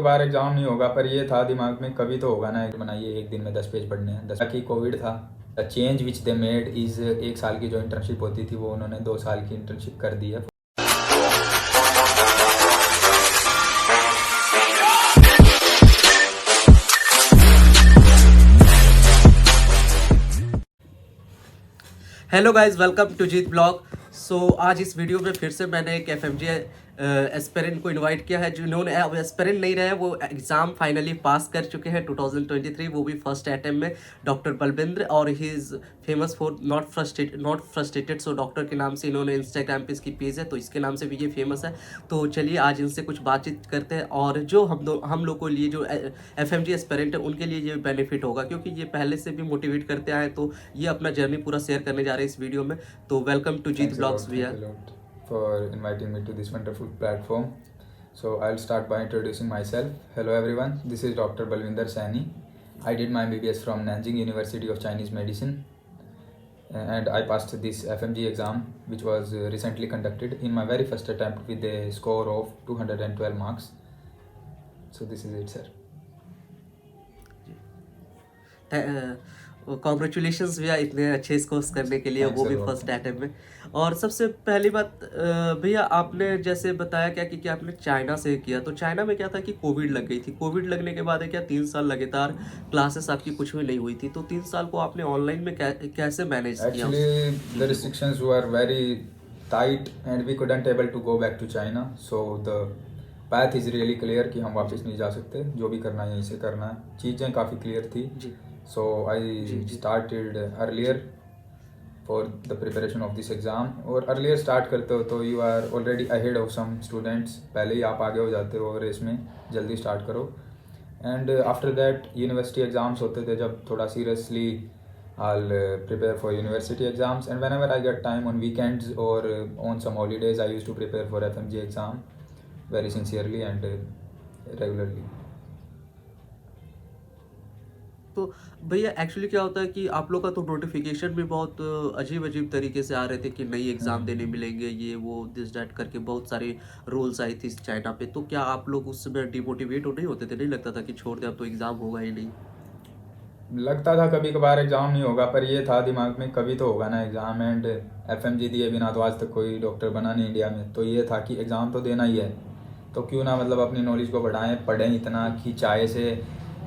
बार exam नहीं होगा, पर ये था दिमाग में कभी तो होगा ना। बनाइए एक दिन में 10 पेज पढ़ने हैं। 10 की कोविड था। The change which they made is 1 साल की जो इंटर्नशिप होती थी वो उन्होंने 2 साल की इंटर्नशिप कर दी है। Hello guys, welcome to Jeet blog. So आज इस वीडियो में फिर से मैंने एक एफएमजी एस्पिरेंट को इनवाइट किया है, जिन्होंने अब एस्पिरेंट नहीं रहे, वो एग्ज़ाम फाइनली पास कर चुके हैं 2023, वो भी फर्स्ट अटेम्प्ट में। डॉक्टर बलविंद्र, और he is famous for not frustrated. So doctor के नाम से इन्होंने इंस्टाग्राम पे इसकी पेज है, तो इसके नाम से भी ये फेमस है। तो चलिए आज इनसे कुछ बातचीत करते हैं, और जो हम लोग को लिए जो एफएमजी एस्पिरेंट है उनके लिए ये बेनिफिट होगा, क्योंकि ये पहले से भी मोटिवेट करते आए, तो ये अपना जर्नी पूरा शेयर करने जा रहे हैं इस वीडियो में। तो वेलकम टू जीत ब्लॉग्स भैया। For inviting me to this wonderful platform. So I'll start by introducing myself. Hello everyone, this is Dr. Balvinder Saini. I did my MBBS from Nanjing University of Chinese Medicine, and I passed this FMG exam, which was recently conducted in my very first attempt with a score of 212 marks. So this is it, sir. Congratulations भैया इतने अच्छे scores करने के लिए, Thanks वो भी a lot. First attempt में। और सबसे पहली बात भैया, आपने जैसे बताया क्या कि आपने चाइना से किया, तो चाइना में क्या था कि कोविड लग गई थी। कोविड लगने के बाद है क्या 3 साल लगातार क्लासेस आपकी कुछ भी नहीं हुई थी, तो 3 साल को आपने ऑनलाइन में कैसे मैनेज किया? Actually, the restrictions were very tight and we couldn't able to go back to China. So the path is really clear कि हम वापस नहीं जा सकते, जो भी करना है यहीं से करना है। चीज़ें काफ़ी क्लियर थी। जी So I started earlier for the preparation of this exam. और earlier start करते हो तो you are already ahead of some students. पहले ही आप आगे हो जाते हो रेस में, जल्दी start करो। And after that university exams होते थे, जब थोड़ा seriously I'll prepare for university exams. And whenever I get time on weekends or on some holidays, I used to prepare for FMG exam very sincerely and regularly. तो भैया actually क्या होता है कि आप लोग का तो नोटिफिकेशन भी बहुत अजीब अजीब तरीके से आ रहे थे कि नई एग्ज़ाम देने मिलेंगे, ये वो दिस डैट करके बहुत सारी रूल्स आई थी चाइना पे। तो क्या आप लोग उस समय डिमोटिवेट नहीं होते थे? नहीं लगता था कि छोड़ दे, अब तो एग्ज़ाम होगा ही नहीं? लगता था कभी कभार एग्ज़ाम नहीं होगा, पर ये था दिमाग में कभी तो होगा ना एग्ज़ाम। एंड FMG दिए बिना तो आज तक कोई डॉक्टर बना नहीं इंडिया में, तो ये था कि एग्ज़ाम तो देना ही है, तो क्यों ना मतलब अपनी नॉलेज को बढ़ाएं, पढ़ें इतना कि चाहे से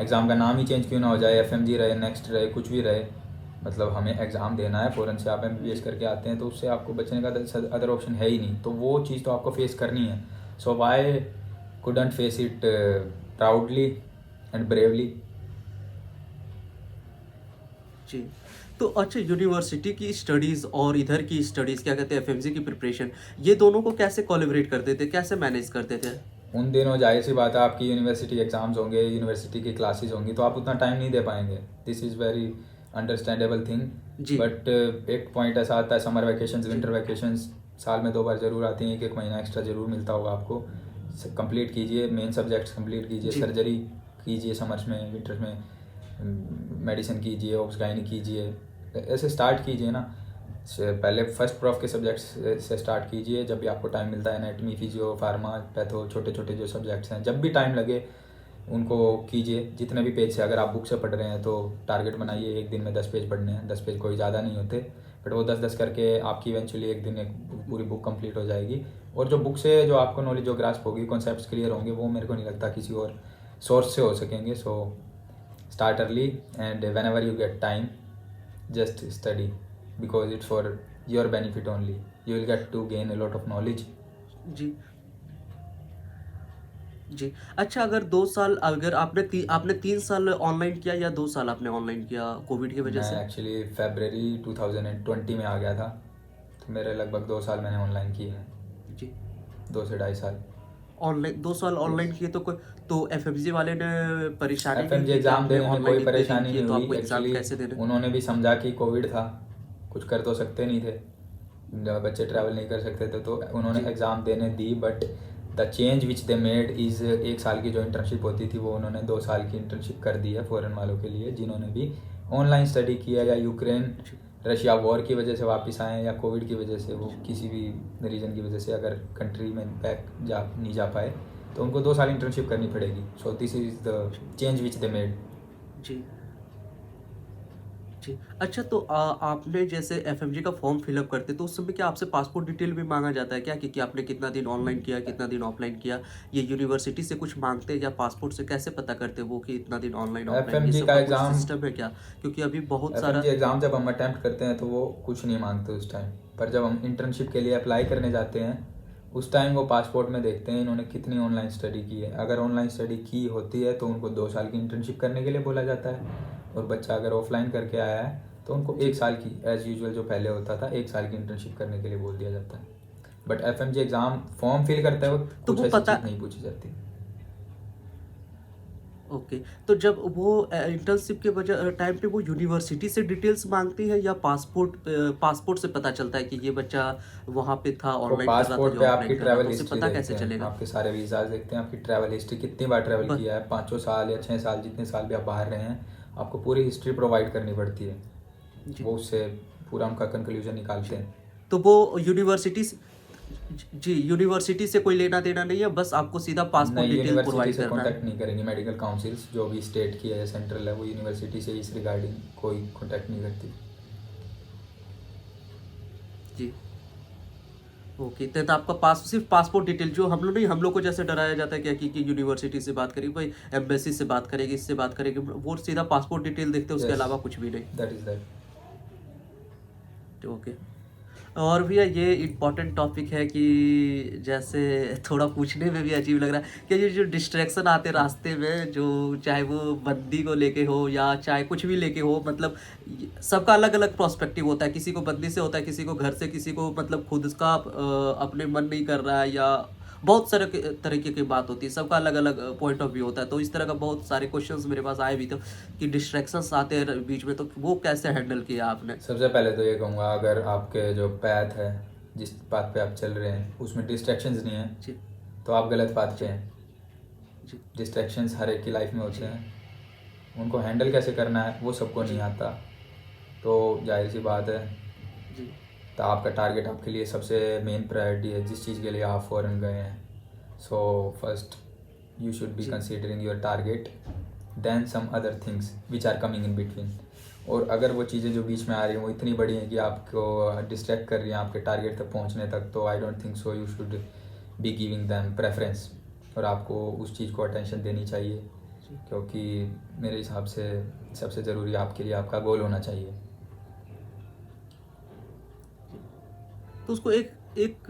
एग्ज़ाम का नाम ही चेंज क्यों ना हो जाए, FMG रहे, नेक्स्ट रहे, कुछ भी रहे, मतलब हमें एग्ज़ाम देना है। फ़ौरन से आप MBBS करके आते हैं तो उससे आपको बचने का अदर ऑप्शन है ही नहीं, तो वो चीज़ तो आपको फेस करनी है। So why couldn't face it proudly and bravely. जी। तो अच्छा, यूनिवर्सिटी की स्टडीज़ और इधर की स्टडीज़ क्या कहते हैं एफएमजी की प्रिपरेशन, ये दोनों को कैसे कोलैबोरेट करते थे, कैसे मैनेज करते थे? उन दिनों जाहिर सी बात है आपकी यूनिवर्सिटी एग्ज़ाम्स होंगे, यूनिवर्सिटी की क्लासेस होंगी, तो आप उतना टाइम नहीं दे पाएंगे। This is very understandable thing. जी बट एक पॉइंट ऐसा आता है, समर वैकेशंस, विंटर वैकेशंस साल में 2 बार ज़रूर आती हैं, 1 महीना एक्स्ट्रा ज़रूर मिलता होगा आपको। कंप्लीट कीजिए, मेन सब्जेक्ट्स कंप्लीट कीजिए, सर्जरी कीजिए समर्स में, विंटर्स में मेडिसिन कीजिए, ऑब्स गायनी कीजिए, ऐसे स्टार्ट कीजिए ना। पहले फर्स्ट प्रॉफ के सब्जेक्ट्स से स्टार्ट कीजिए, जब भी आपको टाइम मिलता है, एनाटमी, फिजियो, फार्मा, पैथो, छोटे छोटे जो सब्जेक्ट्स हैं, जब भी टाइम लगे उनको कीजिए। जितने भी पेज से, अगर आप बुक से पढ़ रहे हैं तो टारगेट बनाइए एक दिन में 10 पेज पढ़ने हैं। 10 पेज कोई ज़्यादा नहीं होते, बट वो 10-10 करके आपकी इवेंचुअली एक दिन एक पूरी बुक कंप्लीट हो जाएगी। और जो बुक से जो आपको नॉलेज जो ग्रास्प होगी, कॉन्सेप्ट्स क्लियर होंगे, वो मेरे को नहीं लगता किसी और सोर्स से हो सकेंगे। So start early and when ever you get time, just study because it's for your benefit only. You will get to gain a lot of knowledge. जी जी। अच्छा, अगर 2 साल, अगर आपने 3 साल ऑनलाइन किया या 2 साल आपने ऑनलाइन किया कोविड की वजह मैं से? एक्चुअली फरवरी 2020 में आ गया था, तो मेरे लगभग 2 साल मैंने ऑनलाइन किए हैं। जी। 2 से 2.5 साल ऑनलाइन 2 साल ऑनलाइन किए, तो एफएमजी वाले ने परेशानी नहीं FMG की कि एग्ज़ाम आपने देने में ऑनलाइन कोई इतने दिन परेशानी किए, नहीं तो हुई। आपको एग्जाम एक्चुअली कैसे देने? उन्होंने भी समझा कि कोविड था, कुछ कर तो सकते नहीं थे, जब बच्चे ट्रैवल नहीं कर सकते थे, तो उन्होंने एग्ज़ाम देने दी। But the change which they made is 1 साल की जो इंटर्नशिप होती थी वो उन्होंने 2 साल की इंटर्नशिप कर दी है फ़ॉरेन वालों के लिए, जिन्होंने भी ऑनलाइन स्टडी किया, या यूक्रेन रशिया वॉर की वजह से वापस आए, या कोविड की वजह से, वो किसी भी रीज़न की वजह से अगर कंट्री में बैक नहीं जा पाए, तो उनको 2 साल इंटर्नशिप करनी पड़ेगी. So this is the change which they made. जी जी। अच्छा, तो आपने जैसे एफएमजी का फॉर्म फिलअप करते तो उस समय क्या आपसे पासपोर्ट डिटेल भी मांगा जाता है क्या, कि आपने कितना दिन ऑनलाइन किया, कितना दिन ऑफलाइन किया? ये यूनिवर्सिटी से कुछ मांगते हैं या पासपोर्ट से कैसे पता करते हैं वो कि इतना दिन ऑनलाइन ऑफलाइन, ये एफएमजी सब का का कुछ एग्ज़ाम सिस्टम है क्या? क्योंकि अभी बहुत सारा एफएमजी एग्ज़ाम जब हम अटैम्प्ट करते हैं तो वो कुछ नहीं मांगते उस टाइम. पर जब हम इंटर्नशिप के लिए अप्लाई करने जाते हैं उस टाइम वो पासपोर्ट में देखते हैं इन्होंने कितनी ऑनलाइन स्टडी की है. अगर ऑनलाइन स्टडी की होती है तो उनको 2 साल की इंटर्नशिप करने के लिए बोला जाता है. और बच्चा अगर ऑफलाइन करके आया है तो उनको 1 साल की, एज़ यूजुअल जो पहले होता था, 1 साल की इंटर्नशिप करने के लिए बोल दिया जाता है. But FMG exam form fill करते वक्त तो कुछ वो ऐसी पता। चीज़ नहीं पूछी जाती. ओके, तो जब वो इंटर्नशिप के वजह टाइम पे वो यूनिवर्सिटी से डिटेल्स मांगती है या पासपोर्ट से पता चलता है कि ये बच्चा वहाँ पे था, वो ऑनलाइन कर रहा था पासपोर्ट या पे ऑफलाइन आपकी कर रहा ट्रैवल था, उसे हिस्ट्री पता देखते कैसे हैं, चलेगा? आपके सारे वीज़ाज देखते हैं, आपकी ट्रैवल हिस्ट्री कितनी बार ट्रैवल बस। किया है, 5 साल या 6 साल, जितने साल भी आप बाहर रहे हैं, आपको पूरी हिस्ट्री प्रोवाइड करनी पड़ती है. जी वो उससे पूरा उनका कंक्लूजन निकालते हैं. तो वो यूनिवर्सिटी से कोई लेना देना नहीं है, बस आपको सीधा पासपोर्ट नहीं, डिटेल यूनिवर्सिटी प्रोवाइड से करना है। कॉन्टैक्ट नहीं करेंगी. मेडिकल काउंसिल्स जो भी स्टेट की है या सेंट्रल है वो यूनिवर्सिटी से इस रिगार्डिंग कोई कॉन्टैक्ट नहीं करती. जी ओके, तो आपका सिर्फ पासपोर्ट डिटेल, जो हम लोग को जैसे डराया जाता है क्या कि यूनिवर्सिटी से बात करेगी भाई, एम्बेसी से बात करेगी, इससे बात करेगी, वो सीधा पासपोर्ट डिटेल देखते हैं, उसके यस, अलावा कुछ भी नहीं। That is that. ओके। और भैया ये इम्पोर्टेंट टॉपिक है कि जैसे थोड़ा पूछने में भी अजीब लग रहा है कि ये जो डिस्ट्रैक्शन आते रास्ते में, जो चाहे वो बंदी को लेके हो या चाहे कुछ भी लेके हो, मतलब सबका अलग अलग प्रोस्पेक्टिव होता है। किसी को बंदी से होता है, किसी को घर से, किसी को मतलब खुद का अपने मन नहीं कर रहा है, या बहुत सारे तरीके की बात होती है, सबका अलग अलग पॉइंट ऑफ व्यू होता है। तो इस तरह का बहुत सारे क्वेश्चंस मेरे पास आए भी थे कि डिस्ट्रैक्शंस आते हैं बीच में, तो वो कैसे हैंडल किया आपने? सबसे पहले तो ये कहूँगा, अगर आपके जो पैथ है, जिस पाथ पे आप चल रहे हैं, उसमें डिस्ट्रैक्शंस नहीं है जी तो आप गलत पाथ पे हैं. जी डिस्ट्रैक्शंस हर एक की लाइफ में होते हैं, उनको हैंडल कैसे करना है वो सबको नहीं आता. तो जाहिर सी बात है, जी तो आपका टारगेट आपके लिए सबसे मेन प्रायोरिटी है जिस चीज़ के लिए आप फॉरेन गए हैं. So first you should be जी considering your target, then some other things which are coming in between. और अगर वो चीज़ें जो बीच में आ रही हैं वो इतनी बड़ी हैं कि आपको डिस्ट्रैक्ट कर रही हैं आपके टारगेट तक पहुंचने तक, तो I don't think so you should be giving them preference. और आपको उस चीज़ को अटेंशन देनी चाहिए, क्योंकि मेरे हिसाब से सबसे ज़रूरी आपके लिए आपका गोल होना चाहिए. तो उसको एक एक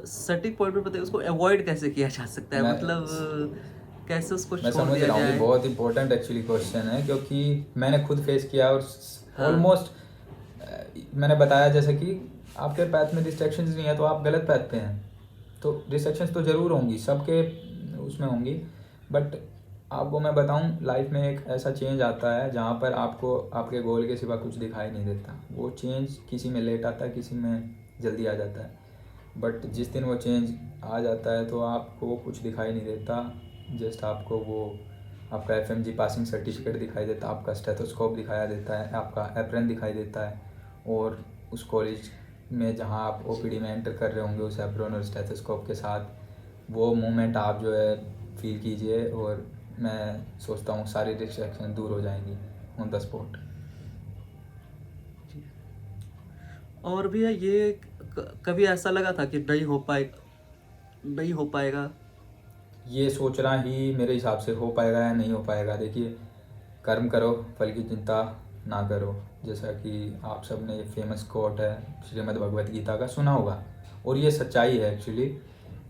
सटीक पॉइंट पे बताइए, उसको अवॉइड कैसे किया जा सकता है, मैं मतलब कैसे उसको मैं छोड़ समझ दिया रहा हूँ, ये जाए? बहुत इंपॉर्टेंट एक्चुअली क्वेश्चन है, क्योंकि मैंने खुद फेस किया और हाँ ऑलमोस्ट मैंने बताया जैसे कि आपके पैथ में डिस्ट्रैक्शंस नहीं है तो आप गलत पैथ पे हैं. तो डिस्ट्रैक्शंस तो ज़रूर होंगी, सबके उसमें होंगी. बट आपको मैं बताऊं, लाइफ में एक ऐसा चेंज आता है जहाँ पर आपको आपके गोल के सिवा कुछ दिखाई नहीं देता. वो चेंज किसी में लेट आता है, किसी में जल्दी आ जाता है. बट जिस दिन वो चेंज आ जाता है तो आपको कुछ दिखाई नहीं देता. जस्ट आपको वो आपका एफएमजी पासिंग सर्टिफिकेट दिखाई देता है, आपका स्टेथोस्कोप दिखाया देता है, आपका एप्रन दिखाई देता है. और उस कॉलेज में जहाँ आप ओपीडी में एंटर कर रहे होंगे उस एप्रन और स्टेथोस्कोप के साथ, वो मोमेंट आप जो है फील कीजिए, और मैं सोचता हूँ सारी डिस्ट्रैक्शन दूर हो जाएंगी ऑन द स्पॉट. जी। और भैया ये कभी ऐसा लगा था कि नहीं हो पाएगा? ये सोचना ही मेरे हिसाब से हो पाएगा या नहीं हो पाएगा. देखिए, कर्म करो फल की चिंता ना करो, जैसा कि आप सब ने ये फेमस कोट है श्रीमद् भगवत गीता का सुना होगा, और ये सच्चाई है एक्चुअली.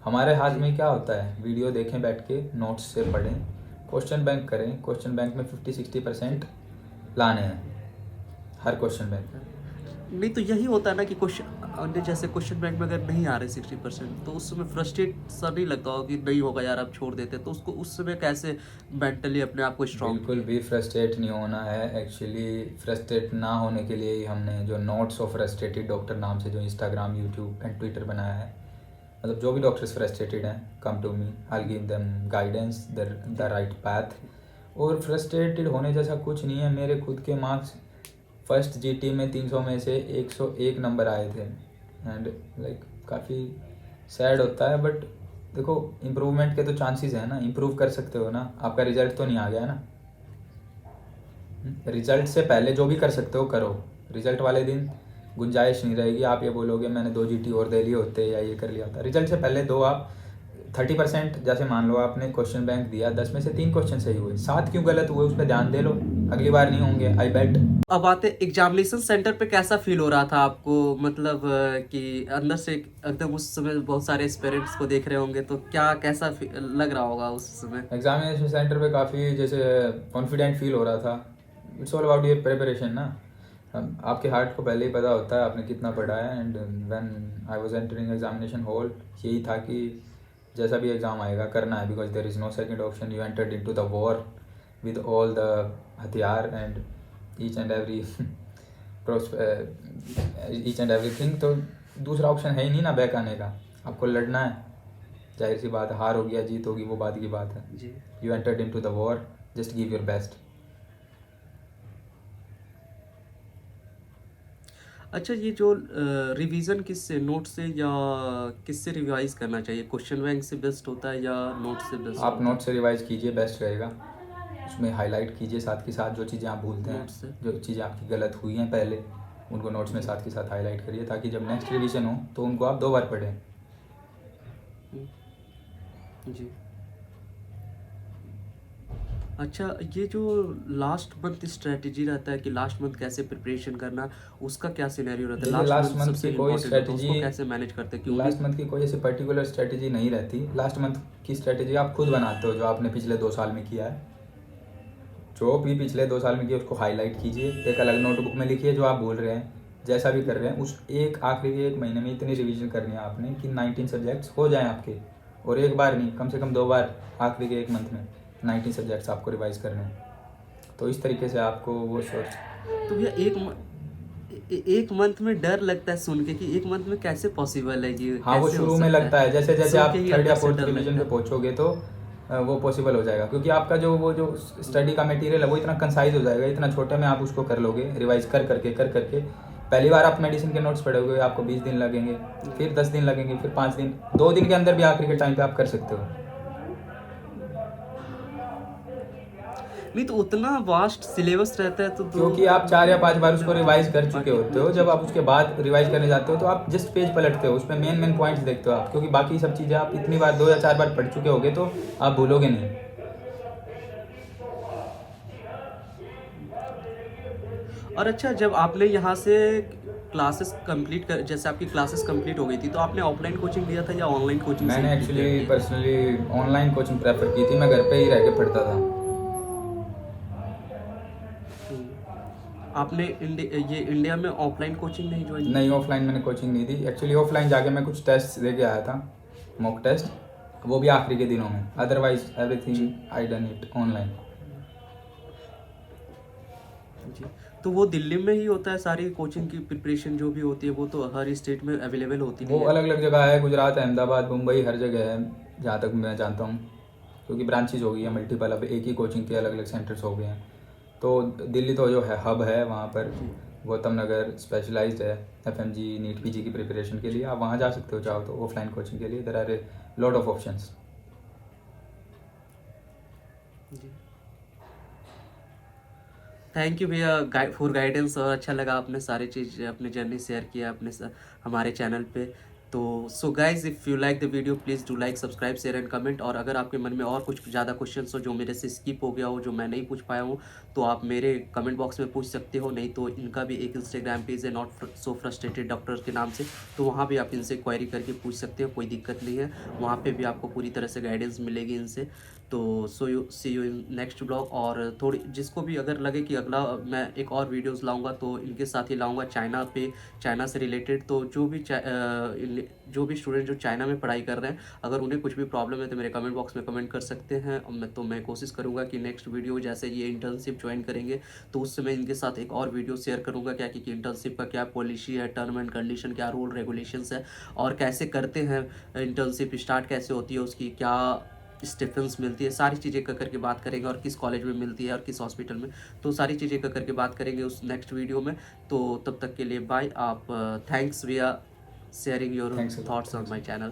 हमारे हाथ में क्या होता है, वीडियो देखें बैठ के, नोट्स से पढ़ें, क्वेश्चन बैंक करें. क्वेश्चन बैंक में 50-60% लाने हैं हर क्वेश्चन बैंक. नहीं तो यही होता है ना कि क्वेश्चन, जैसे क्वेश्चन बैंक में अगर नहीं आ रहे 60%, तो उस समय फ्रस्ट्रेट सा नहीं लगता हो कि नहीं होगा यार, अब छोड़ देते? तो उसको उस समय कैसे मेंटली अपने आप को स्ट्रॉन्ग? बिल्कुल भी फ्रस्ट्रेट नहीं होना है. एक्चुअली फ्रस्ट्रेट ना होने के लिए ही हमने जो नोट्स ऑफ फ्रस्ट्रेटेड डॉक्टर नाम से जो इंस्टाग्राम, यूट्यूब एंड ट्विटर बनाया है. मतलब जो भी डॉक्टर्स फ्रस्ट्रेटेड हैं, come to me, I will give them guidance, the right path. और फ्रस्ट्रेटेड होने जैसा कुछ नहीं है. मेरे खुद के मार्क्स फर्स्ट जीटी में 300 में से 101 नंबर आए थे, एंड लाइक काफ़ी सैड होता है, बट देखो इम्प्रूवमेंट के तो चांसेस है ना, इम्प्रूव कर सकते हो ना, आपका रिजल्ट तो नहीं आ गया ना। रिजल्ट से पहले जो भी कर सकते हो करो, रिजल्ट वाले दिन गुंजाइश नहीं रहेगी, आप ये बोलोगे मैंने 2 GT और दे लिए होते या ये कर लिया होता। रिजल्ट से पहले दो आप 30%, जैसे मान लो आपने क्वेश्चन बैंक दिया, 10 में से 3 क्वेश्चन सही हुए, 7 क्यों गलत हुए उस पर ध्यान दे लो, अगली बार नहीं होंगे, आई बेट। अब आते एग्जामिनेशन सेंटर पे, कैसा फील हो रहा था आपको, मतलब कि अंदर से एकदम उस समय बहुत सारे एस्पिरेंट्स को देख रहे होंगे, तो क्या कैसा लग रहा होगा उस समय? एग्जामिनेशन सेंटर पे काफ़ी जैसे कॉन्फिडेंट फील हो रहा था। इट्स ऑल अबाउट ये प्रिपरेशन ना, आपके हार्ट को पहले ही पता होता है आपने कितना पढ़ा है। And when I was entering examination hall, यही था कि जैसा भी एग्ज़ाम आएगा करना है, because there is no second option. You entered into the war with all the hathiyar and each and every each and everything. तो दूसरा ऑप्शन है ही नहीं ना बैक आने का, आपको लड़ना है। जाहिर सी बात है, हार होगी या जीत होगी वो बात की बात है। जी। You entered into the war, just give your best. अच्छा, ये जो रिवीजन किससे, नोट से या किससे रिवाइज करना चाहिए? क्वेश्चन बैंक से बेस्ट होता है या नोट से बेस्ट आप होता नोट से रिवाइज कीजिए, बेस्ट रहेगा। उसमें हाईलाइट कीजिए साथ के साथ जो चीज़ें आप भूलते हैं, नोट से? जो चीज़ें आपकी गलत हुई हैं पहले, उनको नोट्स में साथ के साथ हाईलाइट करिए, ताकि जब नेक्स्ट रिवीजन हो तो उनको आप 2 बार पढ़ें। जी। अच्छा, ये जो लास्ट मंथ स्ट्रेटजी रहता है कि लास्ट मंथ कैसे प्रिपरेशन करना, उसका क्या सिनेरियो रहता है? देखिए लास्ट मंथ सबसे की कोई इम्पोर्टेंट होता है, उसको स्ट्रेटजी, कैसे मैनेज करते हैं? कि लास्ट मंथ की कोई ऐसी पर्टिकुलर स्ट्रेटजी नहीं रहती। लास्ट मंथ की स्ट्रेटजी आप खुद बनाते हो, जो आपने पिछले 2 साल में किया है। जो भी पिछले 2 साल में किया उसको हाईलाइट कीजिए, एक अलग नोटबुक में लिखिए जो आप बोल रहे हैं, जैसा भी कर रहे हैं उस एक आखिरी के 1 महीने में इतनी रिवीजन करनी है आपने कि 19 सब्जेक्ट्स हो जाएं आपके। और एक बार नहीं, कम से कम 2 बार आखिरी के 1 मंथ में 19 सब्जेक्ट्स आपको रिवाइज करने हैं। तो इस तरीके से आपको वो सोच। तो भैया एक मंथ में डर लगता है सुन के कि एक मंथ में कैसे पॉसिबल है ये? हाँ, वो कैसे हो शुरू में सकता लगता है, जैसे जैसे सुन आप के ही 3rd या अंदर से 4th डर रिवीजन लगता पे पहुँचोगे तो वो पॉसिबल हो जाएगा, क्योंकि आपका वो जो स्टडी का मटेरियल है वो इतना कंसाइज हो जाएगा, इतना छोटे में आप उसको कर लोगे रिवाइज कर करके। पहली बार आप मेडिसिन के नोट्स पढ़ोगे, आपको 20 दिन लगेंगे, फिर 10 दिन लगेंगे, फिर 5 दिन, 2 दिन के अंदर भी आखिरी के टाइम पे आप कर सकते हो। नहीं तो उतना वास्ट सिलेबस रहता है तो क्योंकि आप 4 या 5 बार उसको रिवाइज कर चुके होते हो, जब आप उसके बाद रिवाइज करने जाते हो तो आप जस्ट पेज पलटते हो, उसमें मेन पॉइंट्स देखते हो आप, क्योंकि बाकी सब चीज़ें आप इतनी बार 2 या 4 बार पढ़ चुके होगे तो आप भूलोगे नहीं। और अच्छा, जब आपने यहाँ से क्लासेस कंप्लीट कर, जैसे आपकी क्लासेस कंप्लीट हो गई थी, तो आपने ऑफलाइन कोचिंग लिया था या ऑनलाइन कोचिंग? मैंने actually personally online coaching prefer की थी, मैं घर पे ही रह के पढ़ता था। आपने ये इंडिया में ऑफलाइन कोचिंग नहीं ज्वाइन? नहीं, ऑफलाइन मैंने कोचिंग नहीं दी। एक्चुअली ऑफलाइन जाके मैं कुछ टेस्ट दे के आया था, मॉक टेस्ट, वो भी आखिरी के दिनों में। Otherwise everything I done it online. जी। तो वो दिल्ली में ही होता है सारी कोचिंग की प्रिपरेशन जो भी होती है, वो तो हर स्टेट में अवेलेबल होती वो नहीं है? अलग अलग जगह है, गुजरात, अहमदाबाद, मुंबई, हर जगह है जहाँ तक मैं जानता हूँ, क्योंकि ब्रांचेज हो गई है मल्टीपल, अब एक ही कोचिंग के अलग अलग सेंटर्स हो गए हैं। तो दिल्ली तो जो है हब है, वहाँ पर गौतम नगर स्पेशलाइज्ड है FMG नीट PG की प्रिपरेशन के लिए। आप वहाँ जा सकते हो चाहो तो ऑफलाइन कोचिंग के लिए, there are a lot of options. Thank you भैया फॉर गाइडेंस, और अच्छा लगा आपने सारी चीज़ अपनी जर्नी शेयर किया हमारे चैनल पे। तो so guys, if you like the video please do like, subscribe, share and comment. और अगर आपके मन में और कुछ ज़्यादा क्वेश्चंस हो जो मेरे से स्किप हो गया हो, जो मैं नहीं पूछ पाया हूँ, तो आप मेरे कमेंट बॉक्स में पूछ सकते हो। नहीं तो इनका भी एक इंस्टाग्राम पेज है, नॉट सो फ्रस्ट्रेटेड डॉक्टर के नाम से, तो वहाँ भी आप इनसे क्वेरी करके पूछ सकते हो, कोई दिक्कत नहीं है। वहाँ पे भी आपको पूरी तरह से गाइडेंस मिलेगी इनसे। तो सी यू इन नेक्स्ट ब्लॉग। और थोड़ी जिसको भी अगर लगे कि अगला मैं एक और वीडियोस लाऊंगा तो इनके साथ ही लाऊंगा चाइना से रिलेटेड। तो जो भी स्टूडेंट जो चाइना में पढ़ाई कर रहे हैं, अगर उन्हें कुछ भी प्रॉब्लम है तो मेरे कमेंट बॉक्स में कमेंट कर सकते हैं। और मैं कोशिश करूँगा कि नेक्स्ट वीडियो जैसे ये इंटर्नशिप ज्वाइन करेंगे तो उस समय इनके साथ एक और वीडियो शेयर करूँगा, क्या कि इंटर्नशिप का क्या पॉलिसी है, टर्म एंड कंडीशन क्या, रूल रेगुलेशंस है, और कैसे करते हैं इंटर्नशिप, स्टार्ट कैसे होती है, उसकी क्या स्टिफेंस मिलती है, सारी चीज़ें का करके बात करेंगे, और किस कॉलेज में मिलती है और किस हॉस्पिटल में, तो सारी चीज़ें का करके बात करेंगे उस नेक्स्ट वीडियो में। तो तब तक के लिए बाय। आप thanks we are sharing your Thanks a lot. Thoughts on my channel.